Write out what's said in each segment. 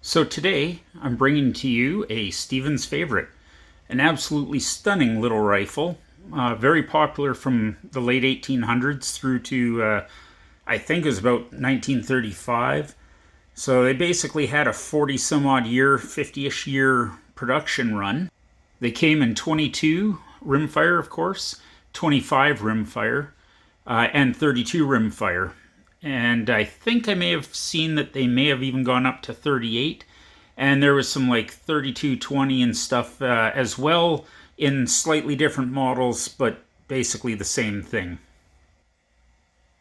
So today I'm bringing to you a Stevens favorite, an absolutely stunning little rifle, very popular from the late 1800s through to I think it was about 1935. So they basically had a 40 some odd year, 50-ish year production run. They came in 22 rimfire, of course, 25 rimfire, and 32 rimfire. And I think I may have seen that they may have even gone up to 38. And there was some like 3220 and stuff as well in slightly different models, but basically the same thing.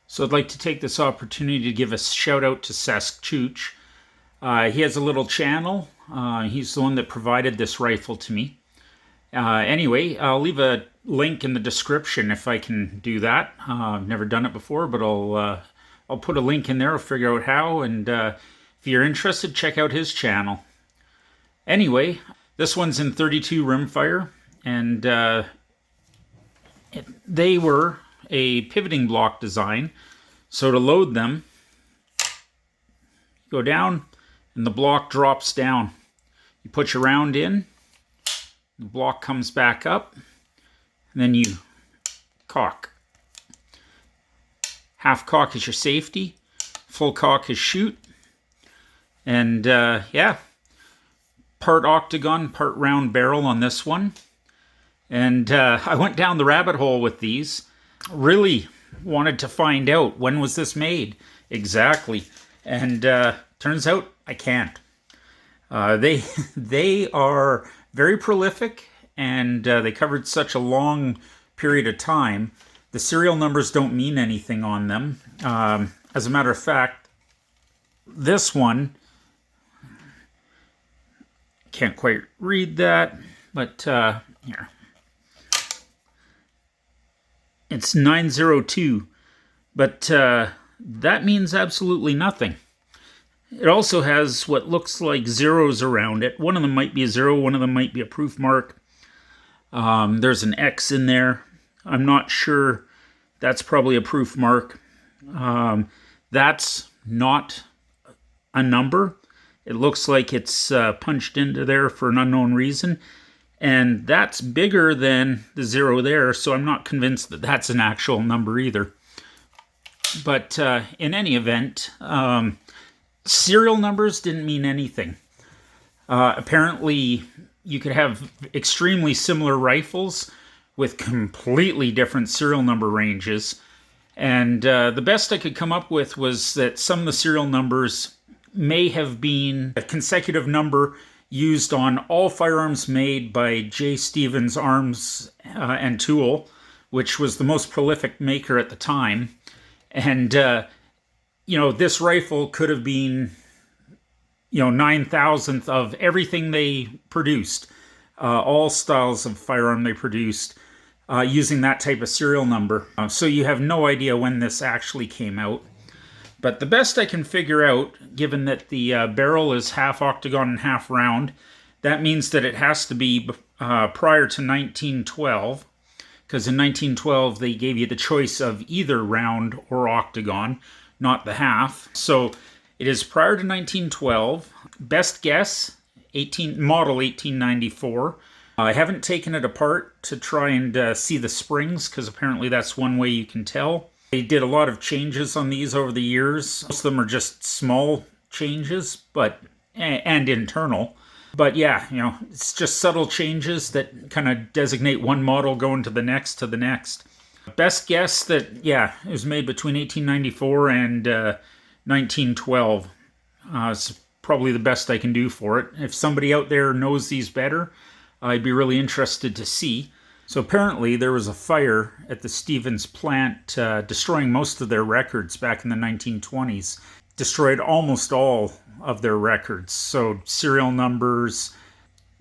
So I'd like to take this opportunity to give a shout out to Saskchooch. He has a little channel. He's the one that provided this rifle to me. Anyway, I'll leave a link in the description if I can do that. I've never done it before, but I'll put a link in there. I'll figure out how, and if you're interested, check out his channel. Anyway, this one's in 32 rimfire, and they were a pivoting block design. So to load them, go down, and the block drops down. You put your round in, the block comes back up, and then you cock. Half cock is your safety, full cock is shoot, and yeah, part octagon, part round barrel on this one. And I went down the rabbit hole with these, really wanted to find out when was this made exactly, and turns out I can't. They are very prolific, and they covered such a long period of time. The serial numbers don't mean anything on them. As a matter of fact, this one, can't quite read that, but here. It's 902, but that means absolutely nothing. It also has what looks like zeros around it. One of them might be a zero, one of them might be a proof mark. There's an X in there. I'm not sure. That's probably a proof mark. That's not a number. It looks like it's punched into there for an unknown reason. And that's bigger than the zero there, so I'm not convinced that that's an actual number either. But in any event, serial numbers didn't mean anything. Apparently, you could have extremely similar rifles with completely different serial number ranges. And the best I could come up with was that some of the serial numbers may have been a consecutive number used on all firearms made by J. Stevens Arms and Tool, which was the most prolific maker at the time. And, this rifle could have been, 9,000th of everything they produced, all styles of firearm they produced, using that type of serial number. So you have no idea when this actually came out. But the best I can figure out, given that the barrel is half octagon and half round, that means that it has to be prior to 1912, because in 1912 they gave you the choice of either round or octagon, not the half. So it is prior to 1912. Best guess, model 1894. I haven't taken it apart to try and see the springs, because apparently that's one way you can tell. They did a lot of changes on these over the years. Most of them are just small changes, and internal. But yeah, it's just subtle changes that kind of designate one model going to the next. Best guess that, yeah, it was made between 1894 and 1912. It's probably the best I can do for it. If somebody out there knows these better, I'd be really interested to see. So apparently there was a fire at the Stevens plant destroying most of their records back in the 1920s. Destroyed almost all of their records. So serial numbers,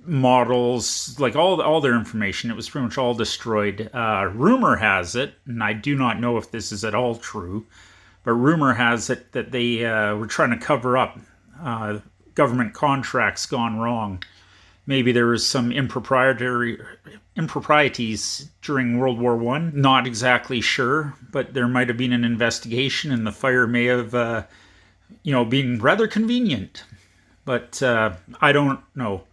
models, like all their information, it was pretty much all destroyed. Rumor has it, and I do not know if this is at all true, but rumor has it that they were trying to cover up government contracts gone wrong. Maybe there was some improprieties during World War I. Not exactly sure, but there might have been an investigation, and the fire may have, been rather convenient. but I don't know.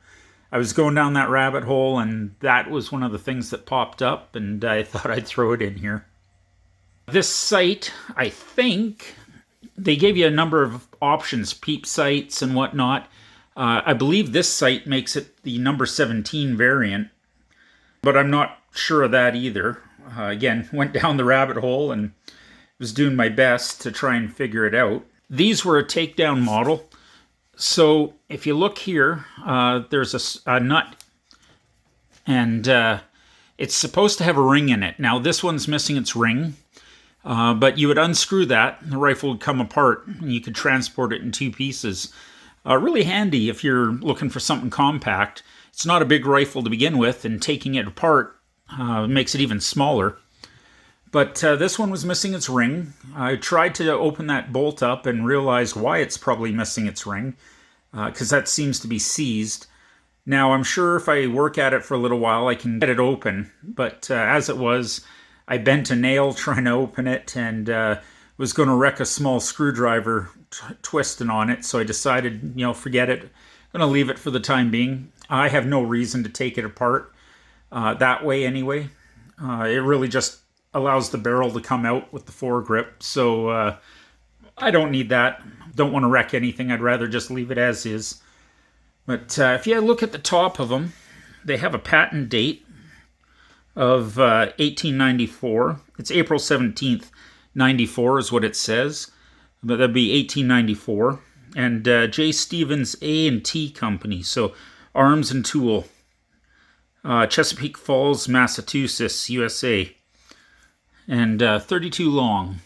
I was going down that rabbit hole, and that was one of the things that popped up, and I thought I'd throw it in here. This site, I think, they gave you a number of options, peep sites and whatnot. I believe this site makes it the number 17 variant, but I'm not sure of that either. Again, went down the rabbit hole and was doing my best to try and figure it out. These were a takedown model. So if you look here, there's a nut, and it's supposed to have a ring in it. Now this one's missing its ring, but you would unscrew that, and the rifle would come apart, and you could transport it in two pieces. Really handy if you're looking for something compact. It's not a big rifle to begin with, and taking it apart makes it even smaller. But this one was missing its ring. I tried to open that bolt up and realized why it's probably missing its ring, because that seems to be seized. Now, I'm sure if I work at it for a little while, I can get it open. But as it was, I bent a nail trying to open it, and was going to wreck a small screwdriver twisting on it. So I decided, forget it. I'm going to leave it for the time being. I have no reason to take it apart that way anyway. It really just allows the barrel to come out with the foregrip. So I don't need that. Don't want to wreck anything. I'd rather just leave it as is. But if you look at the top of them, they have a patent date of 1894. It's April 17th, 94 is what it says. But that'd be 1894. And J. Stevens A&T Company. So Arms and Tool. Chesapeake Falls, Massachusetts, USA. And 32 long.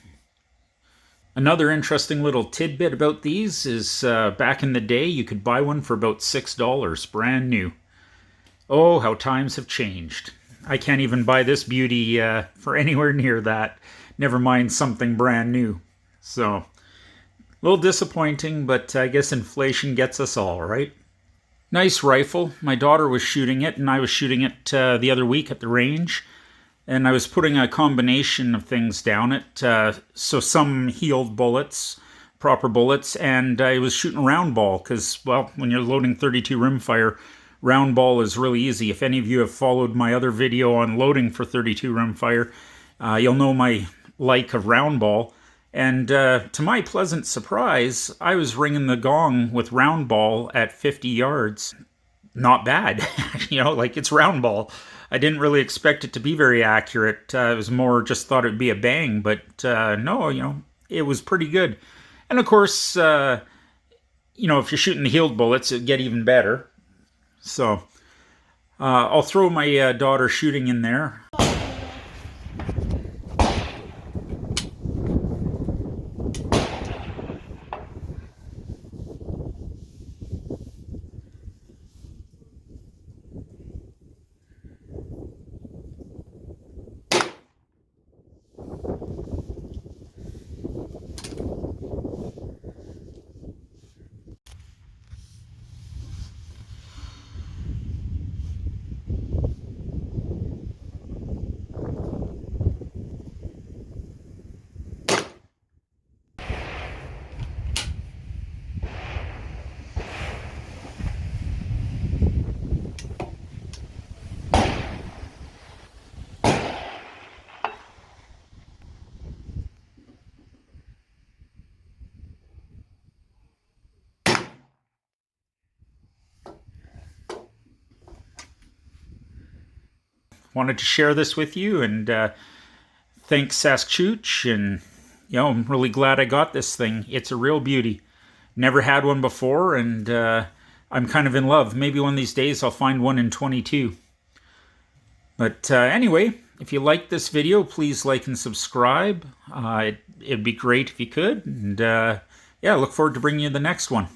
Another interesting little tidbit about these is back in the day you could buy one for about $6, brand new. Oh, how times have changed. I can't even buy this beauty for anywhere near that. Never mind something brand new. So, a little disappointing, but I guess inflation gets us all, right? Nice rifle. My daughter was shooting it, and I was shooting it the other week at the range. And I was putting a combination of things down it. So some healed bullets, proper bullets, and I was shooting round ball because, well, when you're loading 32 rimfire, round ball is really easy. If any of you have followed my other video on loading for 32 rimfire, you'll know my like of round ball. And to my pleasant surprise, I was ringing the gong with round ball at 50 yards. Not bad, like it's round ball. I didn't really expect it to be very accurate. It was more just thought it would be a bang, but no, it was pretty good. And of course, if you're shooting the healed bullets, it'd get even better. So I'll throw my daughter shooting in there. Wanted to share this with you, and thanks Saskatchewan, and I'm really glad I got this thing. It's a real beauty. Never had one before, and I'm kind of in love. Maybe one of these days I'll find one in 22. But anyway, if you like this video, please like and subscribe. It'd be great if you could, and yeah, look forward to bringing you the next one.